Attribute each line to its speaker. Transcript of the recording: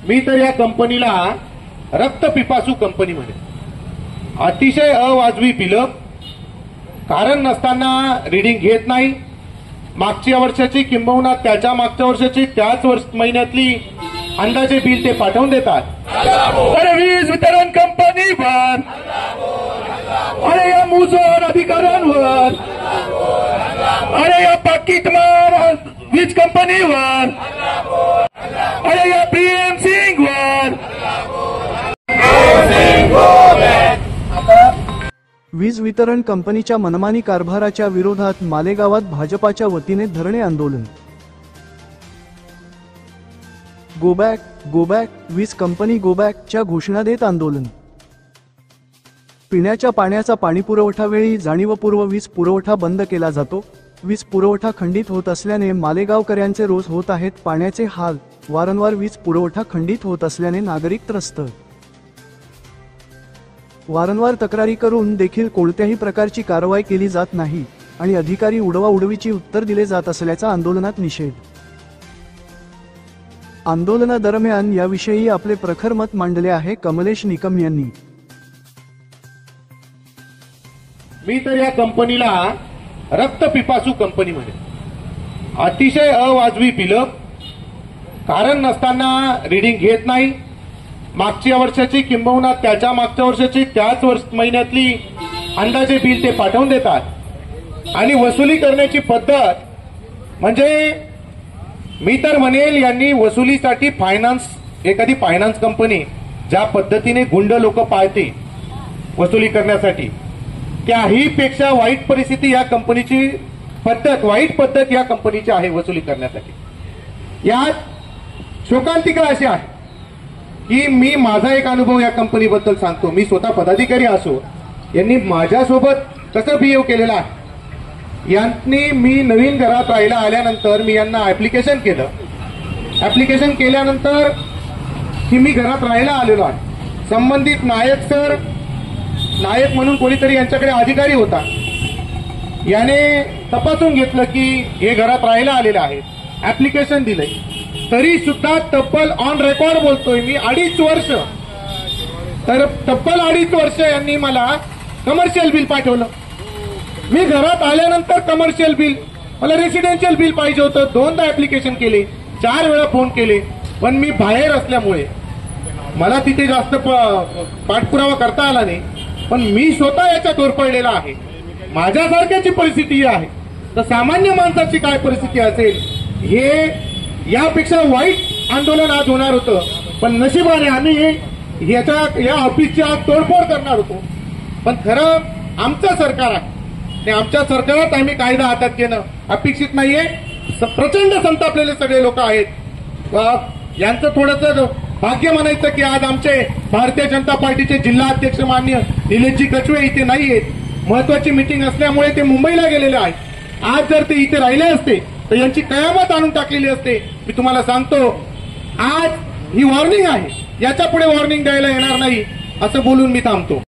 Speaker 1: मी तर या कंपनीला रक्तपिपासू कंपनी म्हणेन. अतिशय अवाजवी बिलं, कारण नसताना रिडिंग घेत नाही. मागच्या वर्षाची किंबहुना त्याच्या मागच्या वर्षाची त्याच महिन्यातली अंदाजे बिल ते पाठवून देतात. अरे वीज वितरण कंपनीवर, अरे या मुजोर अधिकाऱ्यांवर, अरे या पाकिटमार वीज कंपनीवर, अरे या पीएम सिंगवर.
Speaker 2: वीज वितरण कंपनीच्या मनमानी कारभाराच्या विरोधात मालेगावात भाजपाच्या वतीने धरणे आंदोलन. गो बॅक वीज कंपनी गो बॅकच्या घोषणा देत आंदोलन. पिण्याच्या पाण्याचा पाणीपुरवठा वेळी जाणीवपूर्वक वीज पुरवठा बंद केला जातो. वीज पुरवठा खंडित होत असल्याने मालेगावकरांचे रोज होत आहेत पाण्याचे हाल. वारंवार वीज पुरवठा खंडित होत असल्याने नागरिक त्रस्त. वारंवार तक्रारी करून देखील कोणत्याही प्रकारची कारवाई केली जात नाही आणि अधिकारी उडवाउडवीची उत्तर दिले जात असल्याचा आंदोलनात निषेध. आंदोलनादरम्यान याविषयी आपले प्रखर मत मांडले आहे कमलेश निकम यांनी.
Speaker 1: मी तर या कंपनीला रक्तपिपासू कंपनी म्हणेन. अतिशय अवाजवी बिलं, कारण नसताना रिडिंग घेत नाही. मागच्या वर्षाची किंबहुना त्याच्या मागच्या वर्षाची त्याच महिन्यातली अंदाजे बिल ते पाठवून देतात आणि वसुली करण्याची पद्धत म्हणजे मी तर म्हणेल यांनी वसुलीसाठी एखादी फायनान्स कंपनी ज्या पद्धतीने गुंड लोक पाळते वसुली करण्यासाठी, त्याही पेक्षा वाईट परिस्थिती या कंपनीची वाईट पद्धत या कंपनीची आहे वसुली करण्यासाठी. यात शोकांतिका अशी आहे की मी माझा एक अनुभव या कंपनीबद्दल सांगतो. मी स्वतः पदाधिकारी असो, यांनी माझ्यासोबत कसं बिहेव केलेलं आहे. यांनी मी नवीन घरात राहायला आल्यानंतर मी यांना ऍप्लिकेशन केलं. ऍप्लिकेशन केल्यानंतर की मी घरात राहायला आलेलो आहे. संबंधित नायक म्हणून कोणीतरी यांच्याकडे अधिकारी होता. याने तपासून घेतलं की हे घरात राहायला आलेले आहेत. ऍप्लिकेशन दिलंय तरी सुद्धा तब्बल ऑन रेकॉर्ड बोलतोय मी 2.5 वर्ष, तर तब्बल 2.5 वर्ष यांनी मला कमर्शियल बिल पाठवलं. मी घरात आल्यानंतर कमर्शियल बिल, मला रेसिडेन्शियल बिल पाहिजे होतं. 2दा ऍप्लिकेशन केले, 4 वेळा फोन केले, पण मी बाहेर असल्यामुळे मला तिथे जास्त पाठपुरावा करता आला नाही. पण मी स्वतः याच्यात होरपळलेला आहे. माझ्यासारख्याची परिस्थिती आहे तर सामान्य माणसाची काय परिस्थिती असेल, हे यापेक्षा वाईट आंदोलन आज होणार होतं. पण नशिबाने आम्ही या ऑफिसची आज तोडफोड करणार होतो. पण खरं आमचं सरकार आहे आणि आमच्या सरकारात आम्ही कायदा हातात घेणं अपेक्षित नाहीये. प्रचंड संतापलेले सगळे लोक आहेत. यांचं थोडंसं भाग्य म्हणायचं की आज आमचे भारतीय जनता पार्टीचे जिल्हा अध्यक्ष माननीय निलेशजी कचवे इथे नाहीयेत. महत्वाची मीटिंग असल्यामुळे ते मुंबईला गेलेले आहेत. आज जर ते इथे राहिले असते तर यांची कयामत आणून टाकलेली असते. मी तुम्हाला सांगतो, आज ही वॉर्निंग आहे, याच्या पुढे वॉर्निंग द्यायला येणार नाही असं बोलून मी थांबतो.